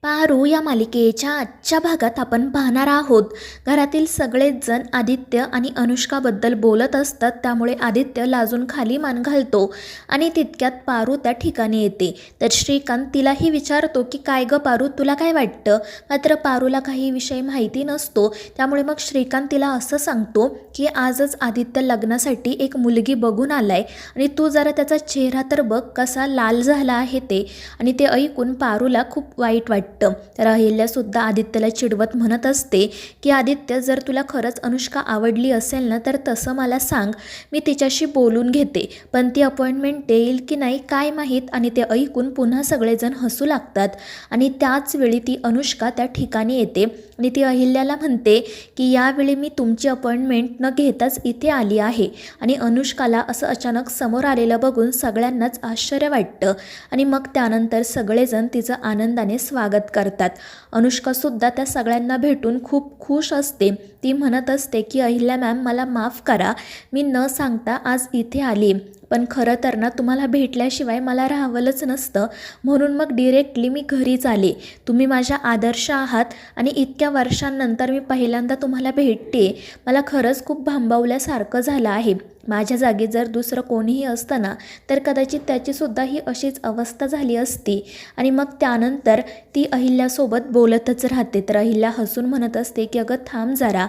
पारू या मालिकेच्या आजच्या भागात आपण पाहणार आहोत. घरातील सगळेच जण आदित्य आणि अनुष्काबद्दल बोलत असतात, त्यामुळे आदित्य लाजून खाली मान घालतो आणि तितक्यात पारू त्या ठिकाणी येते. तर श्रीकांत तिलाही विचारतो की काय ग पारू, तुला काय वाटतं. मात्र पारूला काही विषय माहिती नसतो, त्यामुळे मग श्रीकांत तिला असं सांगतो की आजच आदित्य लग्नासाठी एक मुलगी बघून आलाय आणि तू जरा त्याचा चेहरा तर बघ कसा लाल झाला आहे ते. आणि ते ऐकून पारूला खूप वाईट वाटतं. तर अहिल्यासुद्धा आदित्यला चिडवत म्हणत असते की आदित्य, जर तुला खरंच अनुष्का आवडली असेल ना तर तसं मला सांग, मी तिच्याशी बोलून घेते. पण ती अपॉइंटमेंट देईल की नाही काय माहीत. आणि ते ऐकून पुन्हा सगळेजण हसू लागतात. आणि त्याच वेळी ती अनुष्का त्या ठिकाणी येते आणि ती अहिल्याला म्हणते की यावेळी मी तुमची अपॉइंटमेंट न घेताच इथे आली आहे. आणि अनुष्काला असं अचानक समोर आलेलं बघून सगळ्यांनाच आश्चर्य वाटतं. आणि मग त्यानंतर सगळेजण तिचं आनंदाने स्वागत करतात. अनुष्कासुद्धा त्या सगळ्यांना भेटून खूप खुश असते. ती म्हणत असते की अहिल्या मॅम, मला माफ करा, मी न सांगता आज इथे आली. पण खरं तर ना तुम्हाला भेटल्याशिवाय मला राहावलंच नसतं, म्हणून मग डिरेक्टली मी घरीच आले. तुम्ही माझ्या आदर्श आहात आणि इतक्या वर्षांनंतर मी पहिल्यांदा तुम्हाला भेटते. मला खरंच खूप भांबावल्यासारखं झालं आहे. माझ्या जागी जर दुसरं कोणीही असतं ना तर कदाचित त्याचीसुद्धा ही अशीच अवस्था झाली असती. आणि मग त्यानंतर ती अहिल्यासोबत बोलतच राहते. तर अहिल्या हसून म्हणत असते की अगं थांब जरा,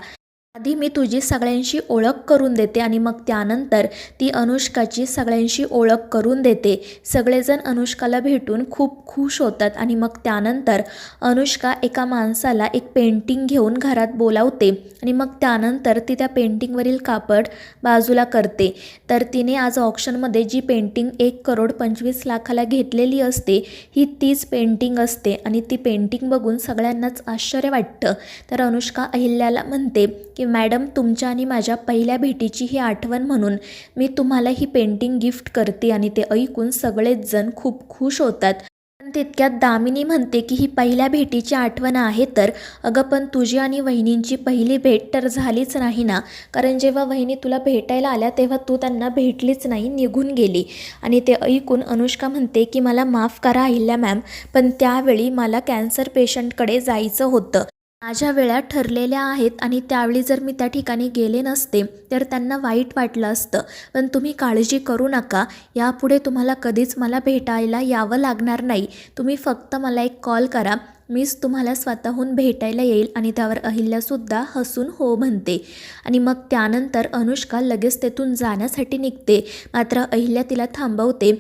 आधी मी तुझी सगळ्यांशी ओळख करून देते आणि मग त्यानंतर ती अनुष्काची सगळ्यांशी ओळख करून देते. सगळेजण अनुष्काला भेटून खूप खुश होतात. आणि मग त्यानंतर अनुष्का एका माणसाला एक पेंटिंग घेऊन घरात बोलावते आणि मग त्यानंतर ती त्या पेंटिंगवरील कापड बाजूला करते. तर तिने आज ऑक्शनमध्ये जी पेंटिंग 1,25,00,000ला घेतलेली असते, ही तीच पेंटिंग असते. आणि ती पेंटिंग बघून सगळ्यांनाच आश्चर्य वाटतं. तर अनुष्का अहिल्याला म्हणते की मॅडम, तुमच्या आणि माझ्या पहिल्या भेटीची ही आठवण म्हणून मी तुम्हाला ही पेंटिंग गिफ्ट करते. आणि ते ऐकून सगळेच जण खूप खुश होतात. पण तितक्यात दामिनी म्हणते की ही पहिल्या भेटीची आठवण आहे तर अगं, पण तुझी आणि वहिनींची पहिली भेट तर झालीच नाही ना, कारण जेव्हा वहिनी तुला भेटायला आल्या तेव्हा तू त्यांना भेटलीच नाही, निघून गेली. आणि ते ऐकून अनुष्का म्हणते की मला माफ करा अहिल्या मॅम, पण त्यावेळी मला कॅन्सर पेशंटकडे जायचं होतं. माझ्या वेळा ठरलेल्या आहेत आणि त्यावेळी जर मी त्या ठिकाणी गेले नसते तर त्यांना वाईट वाटलं असतं. पण तुम्ही काळजी करू नका, यापुढे तुम्हाला कधीच मला भेटायला यावं लागणार नाही. तुम्ही फक्त मला एक कॉल करा, मीच तुम्हाला स्वतःहून भेटायला येईल. आणि त्यावर अहिल्यासुद्धा हसून हो म्हणते. आणि मग त्यानंतर अनुष्का लगेच तेथून जाण्यासाठी निघते. मात्र अहिल्या तिला थांबवते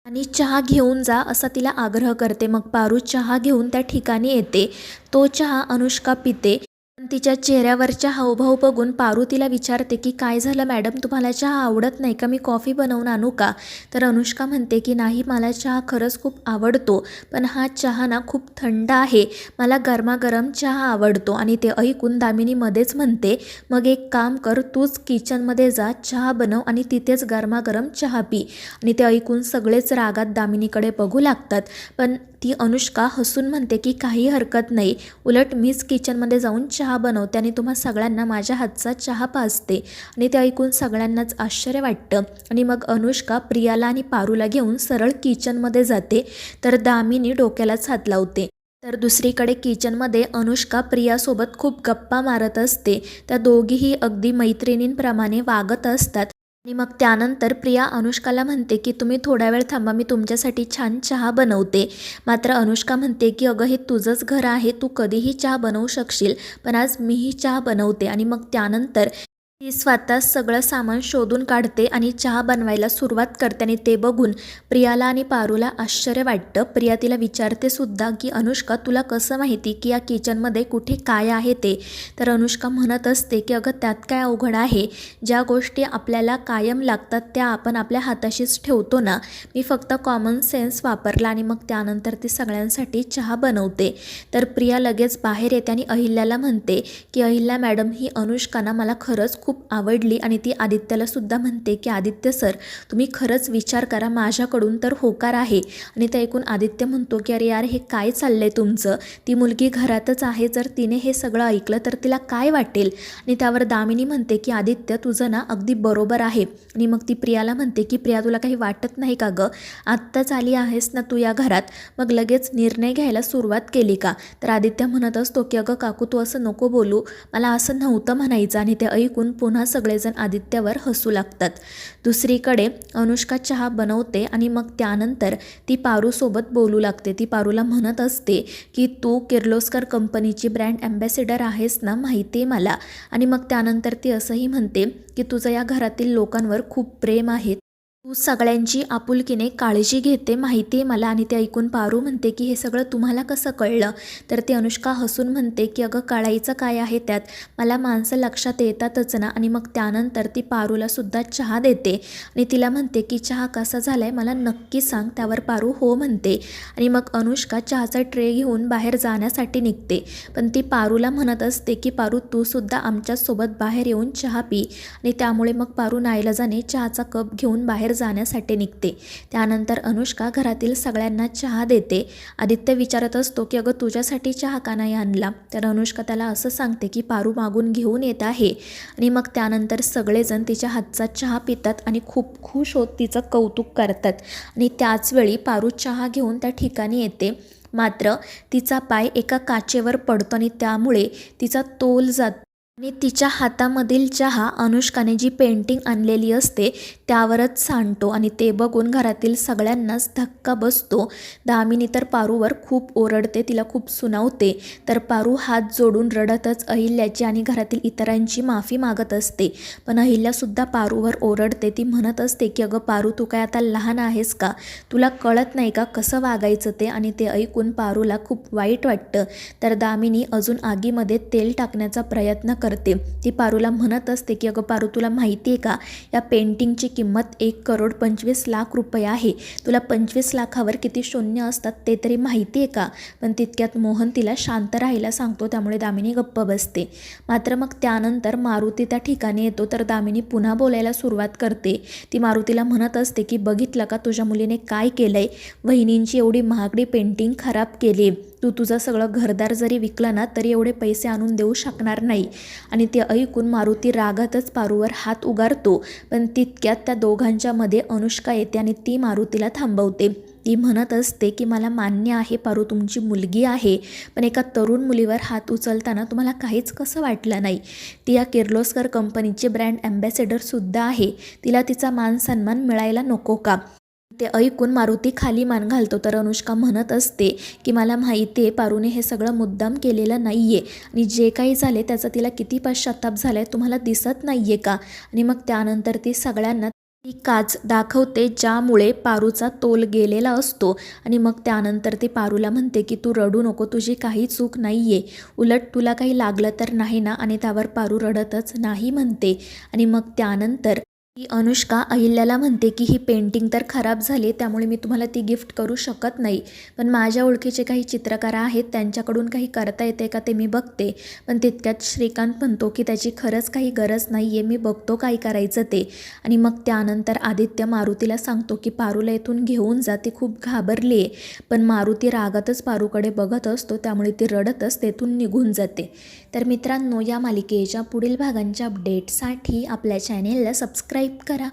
आणि चहा घेऊन जा असा तिला आग्रह करते. मग पारू चहा घेऊन त्या ठिकाणी येते. तो चहा अनुष्का पिते. पण तिच्या चेहऱ्यावरच्या हावभाव बघून पारू तिला विचारते की काय झालं मॅडम, तुम्हाला चहा आवडत नाही का, मी कॉफी बनवून आणू का. तर अनुष्का म्हणते की नाही, मला चहा खरंच खूप आवडतो, पण हा चहा ना खूप थंड आहे, मला गरमागरम चहा आवडतो. आणि ते ऐकून दामिनी मध्येच म्हणते, मग एक काम कर, तूच किचनमध्ये जा, चहा बनव आणि तिथेच गरमागरम चहा पी. आणि ते ऐकून सगळेच रागात दामिनीकडे बघू लागतात. पण ती अनुष्का हसून म्हणते की काही हरकत नाही, उलट मीच किचनमध्ये जाऊन चहा बनवते आणि तुम्हा सगळ्यांना माझ्या हातचा चहा पाजते. आणि ते ऐकून सगळ्यांनाच आश्चर्य वाटतं. आणि मग अनुष्का प्रियाला आणि पारूला घेऊन सरळ किचनमध्ये जाते. तर दामिनी डोक्यालाच हात लावते. तर दुसरीकडे किचनमध्ये अनुष्का प्रियासोबत खूप गप्पा मारत असते. त्या दोघीही अगदी मैत्रिणींप्रमाणे वागत असतात. आणि मग त्यानंतर प्रिया अनुष्काला म्हणते की तुम्ही थोडा वेळ थांबा, मी तुमच्यासाठी छान चहा बनवते. मात्र अनुष्का म्हणते की अगं, हे तुझंच घर आहे, तू कधीही चहा बनवू शकशील, पण आज मीही चहा बनवते. आणि मग त्यानंतर ती स्वतःच सगळं सामान शोधून काढते आणि चहा बनवायला सुरुवात करते. आणि ते बघून प्रियाला आणि पारूला आश्चर्य वाटतं. प्रिया तिला विचारते सुद्धा की अनुष्का, तुला कसं माहिती की या किचनमध्ये कुठे काय आहे ते. तर अनुष्का म्हणत असते की अगं, त्यात काय अवघड आहे, ज्या गोष्टी आपल्याला कायम लागतात त्या आपण आपल्या हाताशीच ठेवतो ना, मी फक्त कॉमन सेन्स वापरला. आणि मग त्यानंतर ती सगळ्यांसाठी चहा बनवते. तर प्रिया लगेच बाहेर येते आणि अहिल्याला म्हणते की अहिल्या मॅडम, ही अनुष्का ना मला खरंच खूप खूप आवडली आणि ती आदित्यला सुद्धा म्हणते की आदित्य सर तुम्ही खरंच विचार करा, माझ्याकडून तर होकार आहे. आणि ते ऐकून आदित्य म्हणतो की अरे यार हे काय चाललंय तुमचं, ती मुलगी घरातच आहे, जर तिने हे सगळं ऐकलं तर तिला काय वाटेल. आणि त्यावर दामिनी म्हणते की आदित्य तुझं ना अगदी बरोबर आहे. आणि मग ती प्रियाला म्हणते की प्रिया तुला काही वाटत नाही का गं, आत्ताच आली आहेस ना तू या घरात, मग लगेच निर्णय घ्यायला सुरुवात केली का. तर आदित्य म्हणत असतो की अगं काकू तू असं नको बोलू, मला असं नव्हतं म्हणायचं. आणि ते ऐकून पुन्हा सगळेजण आदित्यवर हसू लागतात. दुसरीकडे अनुष्का चहा बनवते आणि मग त्यानंतर ती पारूसोबत बोलू लागते. ती पारूला म्हणत असते की तू किर्लोस्कर कंपनीची ब्रँड ॲम्बॅसेडर आहेस ना, माहिती आहे मला. आणि मग त्यानंतर ती असंही म्हणते की तुझं या घरातील लोकांवर खूप प्रेम आहे, तू सगळ्यांची आपुलकीने काळजी घेते, माहिती आहे मला. आणि ते ऐकून पारू म्हणते की हे सगळं तुम्हाला कसं कळलं. तर ती अनुष्का हसून म्हणते की अगं कळायचं काय आहे त्यात, मला माणसं लक्षात येतातच ना. आणि मग त्यानंतर ती पारूला सुद्धा चहा देते आणि तिला म्हणते की चहा कसा झाला आहे मला नक्की सांग. त्यावर पारू हो म्हणते आणि मग अनुष्का चहाचा ट्रे घेऊन बाहेर जाण्यासाठी निघते. पण ती पारूला म्हणत असते की पारू तू सुद्धा आमच्यासोबत बाहेर येऊन चहा पी. आणि त्यामुळे मग पारू नाईलाजाने चहाचा कप घेऊन बाहेर जाण्यासाठी निघते. त्यानंतर अनुष्का घरातील सगळ्यांना चहा देते. आदित्य विचारत असतो की अगं तुझ्यासाठी चहा का नाही आणला. तर अनुष्का त्याला असं सांगते की पारू मागून घेऊन येत आहे. आणि मग त्यानंतर सगळेजण तिच्या हातचा चहा पितात आणि खूप खुश होत तिचं कौतुक करतात. आणि त्याचवेळी पारू चहा घेऊन त्या ठिकाणी येते, मात्र तिचा पाय एका काचेवर पडतो आणि त्यामुळे तिचा तोल जातो आणि तिच्या हातामधील चहा अनुष्काने जी पेंटिंग आणलेली असते त्यावरच सांडतो. आणि ते बघून घरातील सगळ्यांनाच धक्का बसतो. दामिनी तर पारूवर खूप ओरडते, तिला खूप सुनावते. तर पारू हात जोडून रडतच अहिल्याची आणि घरातील इतरांची माफी मागत असते. पण अहिल्यासुद्धा पारूवर ओरडते. ती म्हणत असते की अगं पारू तू काय आता लहान आहेस का, तुला कळत नाही का कसं वागायचं ते. आणि ते ऐकून पारूला खूप वाईट वाटतं. तर दामिनी अजून आगीमध्ये तेल टाकण्याचा प्रयत्न करते. ती पारूला म्हणत असते की अगं पारू तुला माहिती आहे का, या पेंटिंगची किंमत 1,25,00,000 रुपये आहे. तुला 25 लाखावर किती शून्य असतात ते तरी माहिती आहे का. पण तितक्यात मोहन तिला शांत राहायला सांगतो, त्यामुळे दामिनी गप्प बसते. मात्र मग त्यानंतर मारुती त्या ठिकाणी येतो. तर दामिनी पुन्हा बोलायला सुरुवात करते. ती मारुतीला म्हणत असते की बघितलं का तुझ्या मुलीने काय केलंय, वहिनींची एवढी महागडी पेंटिंग खराब केली, तू तुझं सगळं घरदार जरी विकलं ना तरी एवढे पैसे आणून देऊ शकणार नाही. आणि ते ऐकून मारुती रागातच पारूवर हात उगारतो. पण तितक्यात त्या दोघांच्या मध्ये अनुष्का येते आणि ती मारुतीला थांबवते. ती म्हणत असते की मला मान्य आहे पारू तुमची मुलगी आहे, पण एका तरुण मुलीवर हात उचलताना तुम्हाला काहीच कसं वाटलं नाही. ती या किर्लोस्कर कंपनीची ब्रँड ॲम्बॅसेडरसुद्धा आहे, तिला तिचा मान सन्मान मिळायला नको का. ते ऐकून मारुती खाली मान घालतो. तर अनुष्का म्हणत असते की मला माहिती आहे पारूने हे सगळं मुद्दाम केलेलं नाही आहे आणि जे काही झाले त्याचा तिला किती पश्चाताप झाला आहे तुम्हाला दिसत नाही आहे का. आणि मग त्यानंतर ती सगळ्यांना ती काच दाखवते ज्यामुळे पारूचा तोल गेलेला असतो. आणि मग त्यानंतर ती पारूला म्हणते की तू रडू नको, तुझी काही चूक नाही आहे, उलट तुला काही लागलं तर नाही ना. आणि त्यावर पारू रडतच नाही म्हणते. आणि मग त्यानंतर ती अनुष्का अहिल्याला म्हणते की ही पेंटिंग तर खराब झाली, त्यामुळे मी तुम्हाला ती गिफ्ट करू शकत नाही, पण माझ्या ओळखीचे काही चित्रकार आहेत त्यांच्याकडून काही करता येते का ते मी बघते. पण तितक्यात श्रीकांत म्हणतो की त्याची खरंच काही गरज नाही आहे, मी बघतो काय करायचं ते. आणि मग त्यानंतर आदित्य मारुतीला सांगतो की पारूला इथून घेऊन जा, ती खूप घाबरली आहे. पण मारुती रागातच पारूकडे बघत असतो, त्यामुळे ती रडतच तेथून निघून जाते. तर मित्रांनो, या मालिकेच्या पुढील भागांच्या अपडेटसाठी आपल्या चॅनेलला सबस्क्राईब करा.